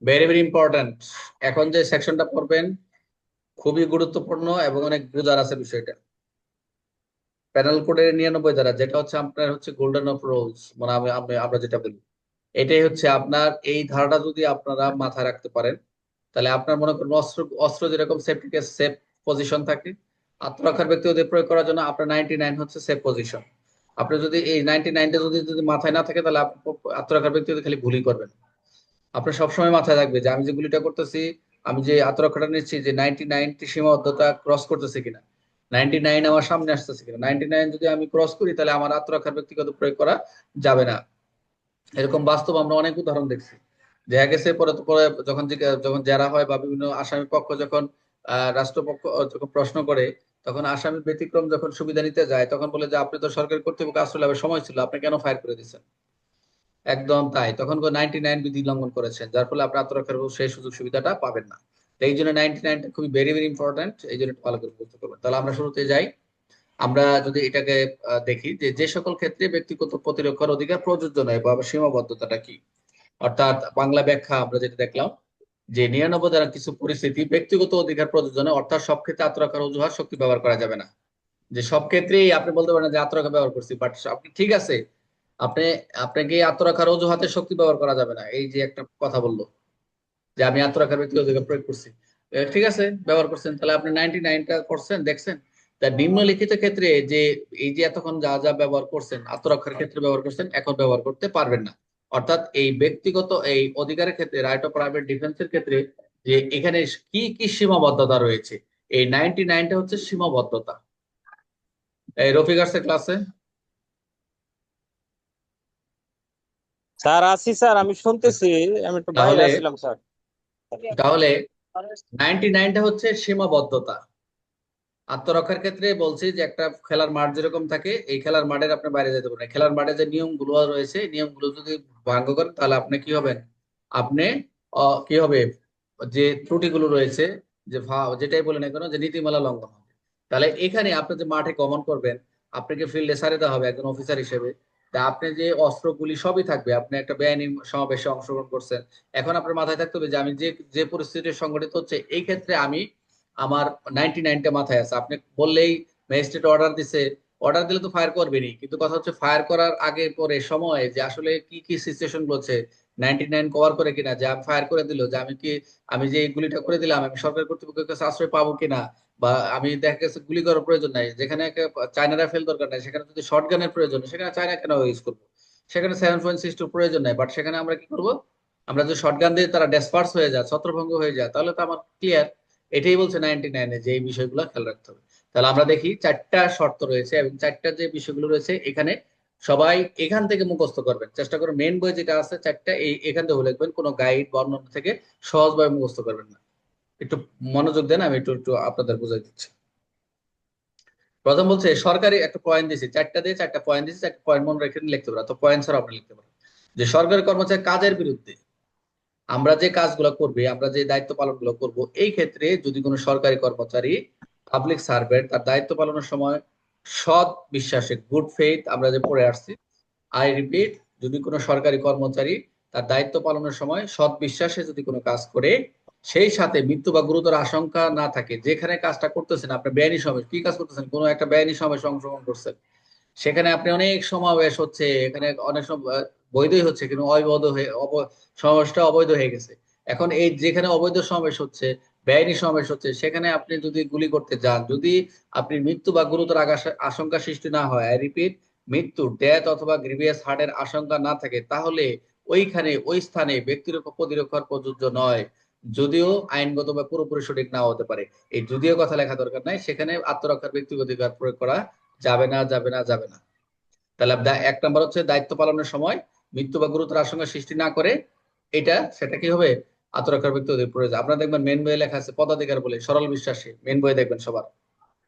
Very very important. এখন যে সেকশনটা পড়বেন খুবই গুরুত্বপূর্ণ এবং অনেক বোঝার আছে বিষয়টা। প্যানেল কোডের 99 ধারা, যেটা হচ্ছে আপনার হচ্ছে গোল্ডেন অফ রুলস, মানে আমরা যেটা বলি, এটাই হচ্ছে আপনার এই ধারাটা যদি আপনারা মাথায় রাখতে পারেন, তাহলে আপনার মনে করেন অস্ত্র অস্ত্র যেরকম সেফটিকে সেফ পজিশন থাকে, আত্মরক্ষার ব্যক্তিগত প্রয়োগ করার জন্য আপনার 99 হচ্ছে সেফ পজিশন। আপনি যদি এই 99টা যদি যদি মাথায় না থাকে, তাহলে আপনি আত্মরক্ষার ব্যক্তিগত খালি ভুলই করবেন। আপনার সবসময় মাথায় রাখবে যে আমি যে গুলিটা করতেছি, আমি যে আত্মরক্ষাটা নিচ্ছি, যে 99টি সীমাবদ্ধতা ক্রস করতেছে কিনা, 99 আমার সামনে আসতেছে কিনা। 99 যদি আমি ক্রস করি, তাহলে আমার আত্মরক্ষার ব্যক্তিগত প্রয়োগ করা যাবে না। এরকম বাস্তব আমরা অনেক উদাহরণ দেখছি। দেখা গেছে পরে পরে যখন জেরা হয় বা বিভিন্ন আসামি পক্ষ যখন রাষ্ট্রপক্ষ যখন প্রশ্ন করে, তখন আসামি ব্যতিক্রম যখন সুবিধা নিতে যায়, তখন বলে যে আপনি তো সরকারি কর্তৃপক্ষ, আশ্রয় লাভের সময় ছিল, আপনি কেন ফায়ার করে দিচ্ছেন। একদম তাই, তখন 99 বিধি লঙ্ঘন করেছেন, যার ফলে আপনি আত্মরক্ষার সেই সুযোগ সুবিধাটা পাবেন না। তো এই জন্য 99টা খুবই ভেরি ভেরি ইম্পর্টেন্ট, এই জন্য একটু ভালো করে বুঝতে পারবেন। তাহলে আমরা শুরুতে যাই। আমরা যদি এটাকে দেখি যে যে সকল ক্ষেত্রে ব্যক্তিগত প্রতিরক্ষার অধিকার প্রযোজ্য নয় বা সীমাবদ্ধতাটা কি, অর্থাৎ বাংলা ব্যাখ্যা আমরা যেটা দেখলাম যে 99 ধারা কিছু পরিস্থিতি ব্যক্তিগত অধিকার প্রযোজ্য নয়, অর্থাৎ সব ক্ষেত্রে আত্মরক্ষার অজুহাত শক্তি ব্যবহার করা যাবে না। যে সব ক্ষেত্রেই আপনি বলতে পারেন যে আত্মরক্ষা ব্যবহার করছি, বাট আপনি ঠিক আছে, আপনি আপনাকে এই আত্মরক্ষার অজুহাতে শক্তি ব্যবহার করা যাবে না, এই যে একটা কথা বললো যে আমি আত্মরক্ষার ব্যক্তিগত অধিকার প্রয়োগ করছি, ঠিক আছে ব্যবহার করছেন, তাহলে আপনি 99টা করছেন দেখছেন। তা নিম্নলিখিত ক্ষেত্রে যে এই যে এতক্ষণ যা যা ব্যবহার করছেন আত্মরক্ষার ক্ষেত্রে ব্যবহার করছেন, এখন ব্যবহার করতে পারবেন না। অর্থাৎ এই ব্যক্তিগত এই অধিকারের ক্ষেত্রে, রাইট অফ প্রাইভেট ডিফেন্সের ক্ষেত্রে, যে এখানে কি কি সীমাবদ্ধতা রয়েছে, এই 99টা হচ্ছে সীমাবদ্ধতা। এই রফিক আসছে ক্লাসে? স্যার আছি স্যার, আমি শুনতেছি। আমি একটু বাইরে তাহলে আসছিলাম স্যার। তাহলে 99টা হচ্ছে সীমাবদ্ধতা। আত্মরক্ষার ক্ষেত্রে বলছি যে একটা খেলার মাঠ যেরকম থাকে, এই খেলার মাঠের আপনি বাইরে যেতে পারেন। খেলার মাঠে যে নিয়মগুলো রয়েছে, এই নিয়মগুলো যদি ভঙ্গ করেন, তাহলে আপনি কি হবেন, আপনি কি হবে, যে ত্রুটিগুলো রয়েছে, যে যেটাই বলে না কেন, যে নীতিমালা লঙ্ঘন হবে। তাহলে এখানে আপনি যে মাঠে গমন করবেন, আপনাকে ফিল্ডে সারিতে দেওয়া হবে একজন অফিসার হিসেবে। তা আপনি যে অস্ত্রগুলি সবই থাকবে, আপনি একটা বেআইনি সমাবেশে অংশগ্রহণ করছেন, এখন আপনার মাথায় থাকতে হবে যে আমি যে যে পরিস্থিতি সংঘটিত হচ্ছে, এই ক্ষেত্রে আমি আমার 99টা মাথায় আছে। আপনি বললেই ম্যাজিস্ট্রেট অর্ডার দিছে, অর্ডার দিলে তো ফায়ার করবেনই, কিন্তু কথা হচ্ছে ফায়ার করার আগে পরে সময় যে আসলে কি কি সিচুয়েশন বলছে, 99 কভার করে কিনা, যে আমি ফায়ার করে দিল, যে আমি কি, আমি যে এই গুলিটা করে দিলাম, আমি সরকার কর্তৃপক্ষের কাছে আশ্রয় পাবো কিনা, বা আমি দেখা গেছে গুলি করার প্রয়োজন নাই, যেখানে চায়না রাইফেল দরকার নাই, সেখানে যদি শর্ট গানের প্রয়োজন, সেখানে চায়না কেন ইউজ করবো, সেখানে 7.62 প্রয়োজন নাই, বাট সেখানে আমরা কি করব, আমরা যদি শর্ট গান দিয়ে তারা ডেসপার্স হয়ে যায়, ছত্রভঙ্গ হয়ে যায়, তাহলে তো আমার ক্লিয়ার। এটাই বলছে 99-এ যে এই বিষয়গুলো খেয়াল রাখতে হবে। তাহলে আমরা দেখি চারটা শর্ত রয়েছে, এবং চারটা যে বিষয়গুলো রয়েছে এখানে সবাই এখান থেকে মুখস্থ করবেন চেষ্টা করুন। মেন বই যেটা আছে চারটা, এই এখান থেকে লিখবেন, কোনো গাইড বর্ণনা থেকে সহজভাবে মুখস্থ করবেন না। একটু মনোযোগ দেন, আমি একটু একটু আপনাদের বুঝাই দিচ্ছি। প্রথম বলছে সরকারি, একটা পয়েন্ট দিয়েছি, চারটা দিয়ে চারটা পয়েন্ট দিয়েছি, চারটা পয়েন্ট মনে রেখে লিখতে পারো, তো পয়েন্ট ছাড়া আপনি লিখতে পারেন। যে সরকারি কর্মচারী কাজের বিরুদ্ধে, আমরা যে কাজগুলো করবে, আমরা যে দায়িত্ব পালন গুলো করবো, এই ক্ষেত্রে যদি কোনো সরকারি কর্মচারী, পাবলিক সার্ভেন্ট, তার দায়িত্ব পালনের সময় সৎ বিশ্বাসে, গুড ফেইথ আমরা যে পড়ে আসছি, আই রিপিট, যদি কোনো সরকারি কর্মচারী তার দায়িত্ব পালনের সময় সৎ বিশ্বাসে যদি কোনো কাজ করে, সেই সাথে মৃত্যু বা গুরুতর আশঙ্কা না থাকে, যেখানে কাজটা করতেছেন আপনি বেআইনি সমাবেশ, কি কাজ করতেছেন, কোনো একটা বেআইনি সমাবেশে অংশগ্রহণ করছেন, সেখানে আপনি অনেক সমাবেশ হচ্ছে, এখানে অনেক বৈধই হচ্ছে, কিন্তু অবৈধ হয়ে সমাবেশটা অবৈধ হয়ে গেছে। এখন এই যেখানে অবৈধ সমাবেশ হচ্ছে, বেআইনি সমাবেশ হচ্ছে, সেখানে আপনি যদি গুলি করতে যান, যদি আপনি মৃত্যু বা গুরুতর আশঙ্কা সৃষ্টি না হয়, আই রিপিট, মৃত্যু, ডেথ অথবা গ্রিভিয়াস হার্টের আশঙ্কা না থাকে, তাহলে ওইখানে ওই স্থানে ব্যক্তির প্রতিরক্ষার প্রযোজ্য নয়। যদিও আইনগত বা পুরোপুরি সঠিক নাও হতে পারে, এই যদিও কথা লেখা দরকার নাই, সেখানে আত্মরক্ষার ব্যক্তিগত অধিকার প্রয়োগ করা যাবে না, যাবে না, যাবে না। তাহলে এক নম্বর হচ্ছে দায়িত্ব পালনের সময় মৃত্যু বা গুরুতর আশঙ্কা সৃষ্টি না করে, এটা সেটা কি হবে, আত্মরক্ষার ব্যক্তি অধিকার প্রয়োজন। আপনারা দেখবেন মেন বইয়ে লেখা আছে পদাধিকার বলে সরল বিশ্বাসী, মেন বইয়ে দেখবেন সবার,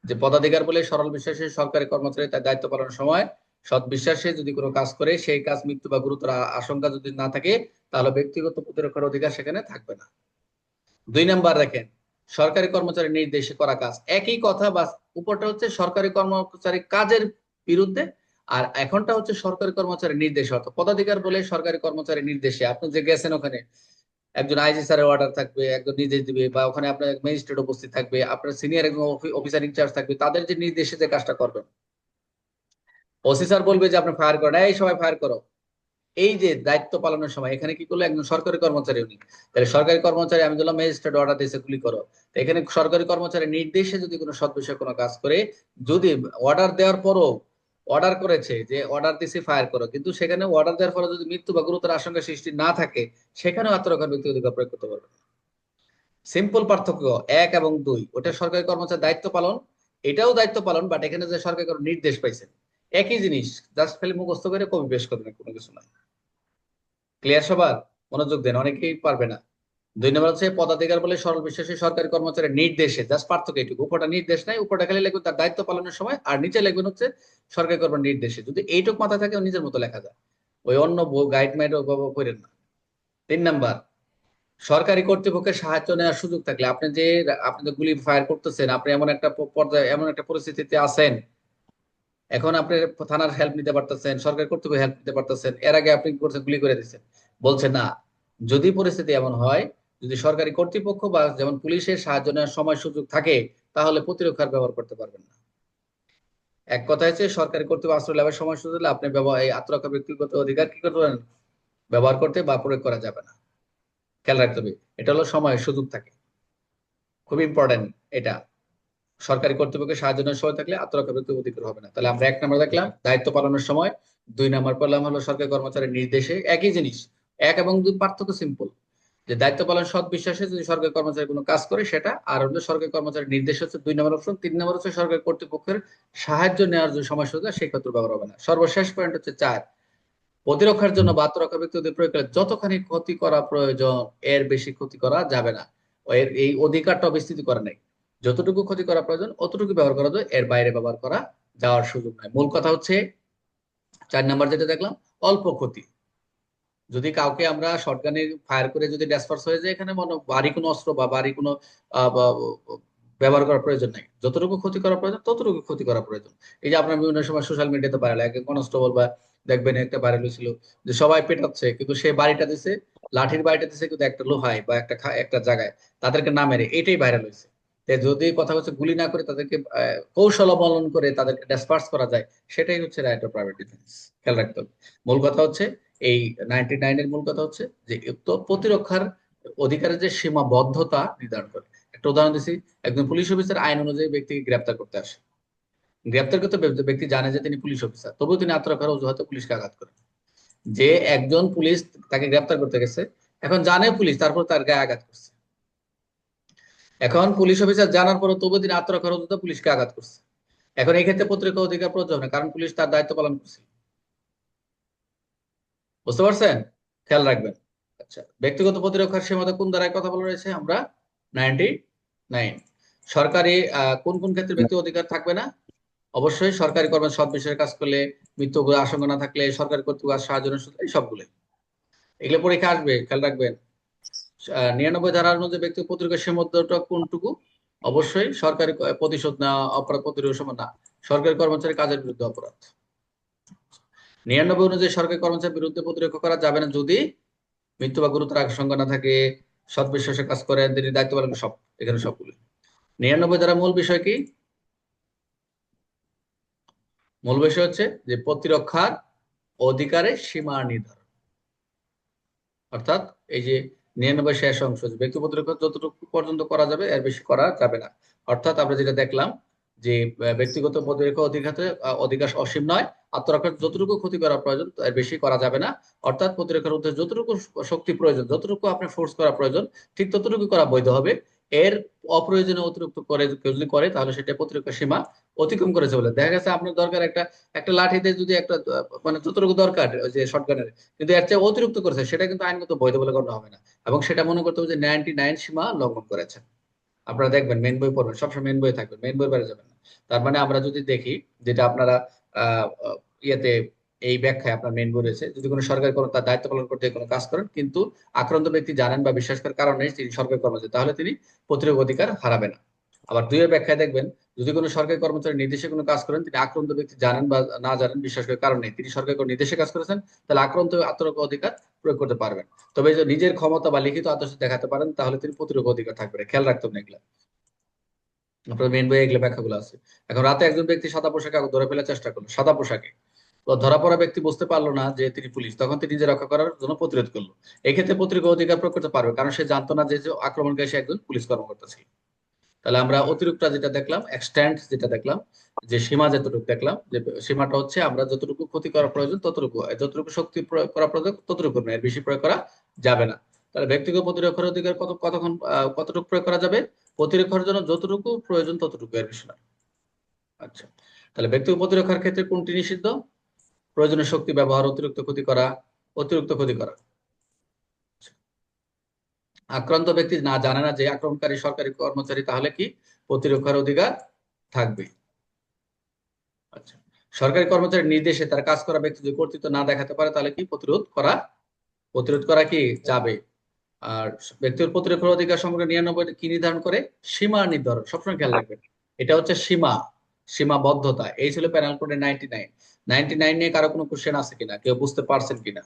যে পদাধিকার বলে সরল বিশ্বাসী সরকারি কর্মচারী তার দায়িত্ব পালনের সময় সৎ বিশ্বাসে যদি কোনো কাজ করে, সেই কাজ মৃত্যু বা গুরুতর আশঙ্কা যদি না থাকে, তাহলে ব্যক্তিগত প্রতিরক্ষার অধিকার সেখানে থাকবে না। 2 নাম্বার দেখেন, সরকারি কর্মচারী নির্দেশে করা কাজ, একই কথা, বাস উপরটা হচ্ছে সরকারি কর্মচারী কাজের বিরুদ্ধে, আর এখনটা হচ্ছে সরকারি কর্মচারী নির্দেশে, অর্থাৎ পদাধিকার বলে সরকারি কর্মচারী নির্দেশে, আপনি যে গেছেন ওখানে একজন আইজি স্যারের অর্ডার থাকবে, একজন নির্দেশ দিবে, বা ওখানে আপনার ম্যাজিস্ট্রেট উপস্থিত থাকবে, আপনার সিনিয়র একজন অফিসার ইনচার্জ থাকবে, তাদের যে নির্দেশে যে কাজটা করবেন। ওসি স্যার বলবে যে আপনি ফায়ার করেন, এই সবাই ফায়ার করো। এই যে দায়িত্ব পালনের সময় এখানে কি করলো, একজন সরকারি কর্মচারী উনি, তাহলে সরকারি কর্মচারী আমি বললাম ম্যাজিস্ট্রেট অর্ডার দিয়েছে গুলি করো, তো এখানে সরকারি কর্মচারী নির্দেশে যদি কোনো সৎ বিষয়ে কোনো কাজ করে, যদি অর্ডার দেওয়ার পরও অর্ডার করেছে যে অর্ডার দিছে ফায়ার করো, কিন্তু সেখানে অর্ডার দেওয়ার পরে যদি মৃত্যু বা গুরুতর আশঙ্কা সৃষ্টি না থাকে, সেখানেও আত্মরক্ষার ব্যক্তি অধিকার প্রয়োগ করতে পারবে। সিম্পল পার্থক্য এক এবং দুই, ওটা সরকারি কর্মচারী দায়িত্ব পালন, এটাও দায়িত্ব পালন, বাট এখানে যে সরকারি কোনো নির্দেশ পাইছেন, একই জিনিস, জাস্ট খালি মুখস্থ করে কপি পেস্ট করবেন, কোনো কিছু না। ক্লিয়ার সবার? মনোযোগ দেন, অনেকেই পারবে না। দুই নম্বর হচ্ছে পদাধিকার বলে সরল বিশ্বাসী সরকারি কর্মচারীর নির্দেশে, জাস্ট পার্থক্য এইটুকু, উপরটা নির্দেশ নাই, উপরটা খালি লিখবেন তার দায়িত্ব পালনের সময়, আর নিচে লিখবেন হচ্ছে সরকারি কর্মচারীর নির্দেশে। যদি এইটুক মাথা থাকে নিজের মতো লেখা যায়, ওই অন্য গাইড মাইড করেন না। তিন নাম্বার, সরকারি কর্তৃপক্ষের সাহায্য নেওয়ার সুযোগ থাকলে, আপনি যে গুলি ফায়ার করতেছেন, আপনি এমন একটা পর্যায়ে এমন একটা পরিস্থিতিতে আছেন, এখন আপনি থানার হেল্প নিতে পারতেছেন, সরকারি কর্তৃপক্ষ হেল্প নিতে পারতেছেন, এর আগে আপনি কি করছেন, গুলি করে দিচ্ছেন। বলছে না, যদি পরিস্থিতি এমন হয়, যদি সরকারি কর্তৃপক্ষ বা যেমন পুলিশের সাহায্য নেওয়ার সময় সুযোগ থাকে, তাহলে প্রতিরক্ষার ব্যবহার করতে পারবেন না। এক কথা হচ্ছে সরকারি কর্তৃপক্ষ আশ্রয় লাভের সময় সুযোগ হলে আপনি এই আত্মরক্ষা ব্যক্তিগত অধিকার কি করতে পারেন, ব্যবহার করতে বা প্রয়োগ করা যাবে না। খেয়াল রাখতে হবে, এটা হলো সময় সুযোগ থাকে, খুব ইম্পর্টেন্ট এটা। সরকারি কর্তৃপক্ষের সাহায্য নেওয়ার সময় থাকলে আত্মরক্ষা ব্যক্তিগত অধিকার হবে না। তাহলে আমরা এক নম্বর দেখলাম দায়িত্ব পালনের সময়, দুই নম্বর পেলাম হলো সরকারি কর্মচারীর নির্দেশে, একই জিনিস। এক এবং দুই পার্থক্য সিম্পল, যে দায়িত্ব পালন সৎ বিশ্বাসে যদি সরকারি কর্মচারী কোনো কাজ করে সেটা, আর হলো সরকারি কর্মচারীর নির্দেশ হচ্ছে দুই নম্বর অপশন। তিন নম্বর হচ্ছে সরকারি কর্তৃপক্ষের সাহায্য নেওয়ার যে সময় সুযোগ সেই ক্ষেত্রে ব্যবহার হবে না। সর্বশেষ পয়েন্ট হচ্ছে চার, প্রতিরক্ষার জন্য বা আত্মরক্ষা ব্যক্তিদের প্রয়োগ করে যতখানি ক্ষতি করা প্রয়োজন, এর বেশি ক্ষতি করা যাবে না। এর এই অধিকারটা বিস্তৃত করা নাই, যতটুকু ক্ষতি করা প্রয়োজন অতটুকু ব্যবহার করা যায়, এর বাইরে ব্যবহার করা যাওয়ার সুযোগ নাই। মূল কথা হচ্ছে চার নাম্বার যেটা দেখলাম, অল্প ক্ষতি। যদি কাউকে আমরা শটগানে ফায়ার করে যদি ড্যাসপার্স হয়ে যায়, এখানে মনে ভারী কোনো অস্ত্র বা ভারী কোনো ব্যবহার করার প্রয়োজন নাই, যতটুকু ক্ষতি করা প্রয়োজন ততটুকু ক্ষতি করা প্রয়োজন। এই যে আপনার বিভিন্ন সময় সোশ্যাল মিডিয়াতে ভাইরাল, এক কনস্টেবল বা দেখবেন একটা ভাইরাল হয়েছিল, যে সবাই পেটাচ্ছে কিন্তু সে বাড়িটা দিছে, লাঠির বাড়িটা দিছে কিন্তু একটা লোহায় বা একটা জায়গায়, তাদেরকে না মেরে, এটাই ভাইরাল হয়েছে। যদি কথা হচ্ছে গুলি না করে তাদেরকে কৌশল অবলম্বন করে তাদেরকে ডিসপার্স করা যায়, সেটাই হচ্ছে রাইট অফ প্রাইভেট ডিফেন্স। খেয়াল রাখতে হবে। মূল কথা হচ্ছে এই 99 এর মূল কথা হচ্ছে যে তো প্রতিরক্ষার অধিকারের যে সীমাবদ্ধতা নির্ধারণ করে। একটা উদাহরণ দিচ্ছি, একজন পুলিশ অফিসার আইন অনুযায়ী ব্যক্তিকে গ্রেপ্তার করতে আসে, গ্রেপ্তার করতে ব্যক্তি জানে যে তিনি পুলিশ অফিসার, তবুও তিনি আত্মরক্ষার অজুহাতে পুলিশকে আঘাত করেন। যে একজন পুলিশ তাকে গ্রেপ্তার করতে গেছে, এখন জানে পুলিশ, তারপর তার গায়ে আঘাত করছে। এখন পুলিশ অফিসার জানার পরে তবুও তিনি আত্মরক্ষার অজুহাতে পুলিশকে আঘাত করছে। এখন এই ক্ষেত্রে প্রতিরক্ষা অধিকার প্রযোজ্য না, কারণ পুলিশ তার দায়িত্ব পালন করছে। বুঝতে পারছেন? খেয়াল রাখবেন। আচ্ছা, ব্যক্তিগত প্রতিরক্ষার সীমাতে কোন ধারায় কথা বলা রয়েছে আমরা? 99। সরকারি কোন কোন ক্ষেত্রে ব্যক্তি অধিকার থাকবে না? অবশ্যই সরকারি কর্মে সৎ বিষয়ে কাজ করলে, মৃত্যু আশঙ্কা না থাকলে, সরকারি কর্তৃপক্ষ সাহায্য এই সবগুলো, এগুলো পরীক্ষা আসবে, খেয়াল রাখবেন। 99 ধারার মধ্যে ব্যক্তি প্রতিরক্ষার সীমাবদ্ধতা কোনটুকু? অবশ্যই সরকারি প্রতিশোধ না, অপরাধ প্রতিরোধ সময় না, সরকারি কর্মচারী কাজের বিরুদ্ধে অপরাধ। 99 অনুযায়ী সরকারি কর্মচারীর বিরুদ্ধে প্রতিরক্ষা করা যাবে না যদি মৃত্যু বা গুরুতর আশঙ্কা না থাকে, সৎ বিশ্বাসে কাজ করেন, তিনি দায়িত্ব পালন করেন, সব এখানে সবগুলো। 99 ধারা মূল বিষয় কি? মূল বিষয় হচ্ছে যে প্রতিরক্ষার অধিকারের সীমা নির্ধারণ। অর্থাৎ এই যে 99 শেষ অংশ, যে ব্যক্তি প্রতিরক্ষা যতটুকু পর্যন্ত করা যাবে এর বেশি করা যাবে না। অর্থাৎ আমরা যেটা দেখলাম যে ব্যক্তিগত প্রতিরক্ষা অধিকার অসীম নয়, আত্মরক্ষার যতটুকু ক্ষতি করা প্রয়োজন এর বেশি করা যাবে না। অর্থাৎ প্রতিরক্ষার উদ্দেশ্যে যতটুকু শক্তি প্রয়োজন, যতটুকু আপনি ফোর্স করা প্রয়োজন, ঠিক ততটুকু করা বৈধ হবে। এর অপ্রয়োজনীয় অতিরিক্ত করে কেউ যদি করে, তাহলে সেটা প্রতিরক্ষা সীমা অতিক্রম করেছে বলে দেখা গেছে। আপনার দরকার একটা একটা লাঠিতে যদি একটা মানে যতটুকু দরকার ওই যে শটগানের, কিন্তু এর চেয়ে অতিরিক্ত করেছে, সেটা কিন্তু আইনগত বৈধ বলে গণ্য হবে না, এবং সেটা মনে করতে হবে যে 99 সীমা লঙ্ঘন করেছে। আপনারা দেখবেন মেন বই পড়বেন, সবসময় মেন বই থাকবে, মেন বই বেড়ে যাবেন না। তার মানে আমরা যদি দেখি, যেটা আপনারা আহ ইয়েতে এই ব্যাখ্যায় আপনার মেন বই রয়েছে, যদি কোনো সরকারি কোনো তার দায়িত্ব পালন করতে কোনো কাজ করেন কিন্তু আক্রান্ত ব্যক্তি জানেন বা বিশ্বাস করার কারণে তিনি সরকারি কর্মচারী, তাহলে তিনি প্রতিরোধ অধিকার হারাবে না। আবার দুইয়ের ব্যাখ্যায় দেখবেন, যদি কোনো সরকারি কর্মচারী নির্দেশে কোনো কাজ করেন, তিনি আক্রান্ত ব্যক্তি জানেন বা না জানেন বিশ্বাস করার কারণ নেই, তিনি সরকারি কোনো নির্দেশে কাজ করেছেন, তাহলে আক্রান্ত আত্মরক্ষা অধিকার প্রয়োগ করতে পারবেন। তবে যদি নিজের ক্ষমতা বা লিখিত আত্মসাৎ দেখাতে পারেন, তাহলে তিনি প্রতিরোধ অধিকার থাকবে না। খেয়াল রাখতে হবে না এগুলা, আপনার মেন বইয়ে এগুলো ব্যাখ্যাগুলো আছে। এখন রাতে একজন ব্যক্তি সাদা পোশাকে আগুন ধরে ফেলার চেষ্টা করলো, সাদা পোশাকে, তো ধরা পড়া ব্যক্তি বুঝতে পারলো না যে তিনি পুলিশ, তখন তিনি নিজে রক্ষা করার জন্য প্রতিরোধ করলো। এক্ষেত্রে প্রতিরোধ অধিকার প্রয়োগ করতে পারবে, কারণ সে জানতো না যে যে আক্রমণকারী সে একজন পুলিশ কর্মকর্তা ছিল। তাহলে আমরা অতিরিক্ত যেটা দেখলাম, এক্সটেন্ট যেটা দেখলাম, যে সীমা যতটুকু দেখলাম, যে সীমাটা হচ্ছে আমরা যতটুকু ক্ষতি করা প্রয়োজন ততটুকু, যতটুকু শক্তি প্রয়োগ করা প্রয়োজন ততটুকু না, এর বেশি প্রয়োগ করা যাবে না। তাহলে ব্যক্তিগত প্রতিরক্ষার অধিকার কতক্ষণ কতটুকু প্রয়োগ করা যাবে? প্রতিরক্ষার জন্য যতটুকু প্রয়োজন ততটুকু, এর বেশি না। আচ্ছা, তাহলে ব্যক্তিগত প্রতিরক্ষার ক্ষেত্রে কোনটি নিষিদ্ধ? প্রয়োজনীয় শক্তি ব্যবহার, অতিরিক্ত ক্ষতি করা, অতিরিক্ত ক্ষতি করা। আক্রান্ত ব্যক্তি না জানে না যে আক্রমণকারী সরকারি কর্মচারী, তাহলে কি প্রতিরক্ষার অধিকার থাকবে। আচ্ছা, সরকারি কর্মচারীর নির্দেশে তার কাজ করা ব্যক্তি যদি কর্তৃত্ব না দেখাতে পারে, তাহলে কি প্রতিরোধ করা কি যাবে। আর ব্যক্তির প্রতিরক্ষার অধিকার সম্পর্কে 99 কি নির্ধারণ করে? সীমা নির্ধারণ, সবসময় খেয়াল রাখবেন। এটা হচ্ছে সীমাবদ্ধতা। এই ছিল প্যানেল কোডে 99। 99 নিয়ে কারো কোনো কোশ্চেন আছে কিনা, কেউ বুঝতে পারছেন কিনা?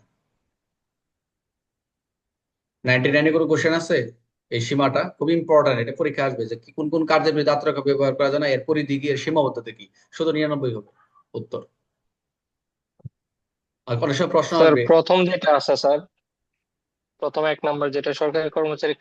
99 কোনো কোশ্চেন আছে? এই সীমাটা খুব ইম্পর্টেন্ট, এটা পরীক্ষা আসবে যে কি কোন কোন কার্যের বিরুদ্ধে আত্মরক্ষা ব্যবহার করা যায় না, এর পরিধি কি, এর সীমাবদ্ধতা কি। শুধু 99 হবে উত্তর। আর অনেক সময় প্রশ্ন স্যার আসবে। প্রথম যেটা আছে স্যার, প্রথম 1 নম্বর যেটা সরকারি কর্মচারী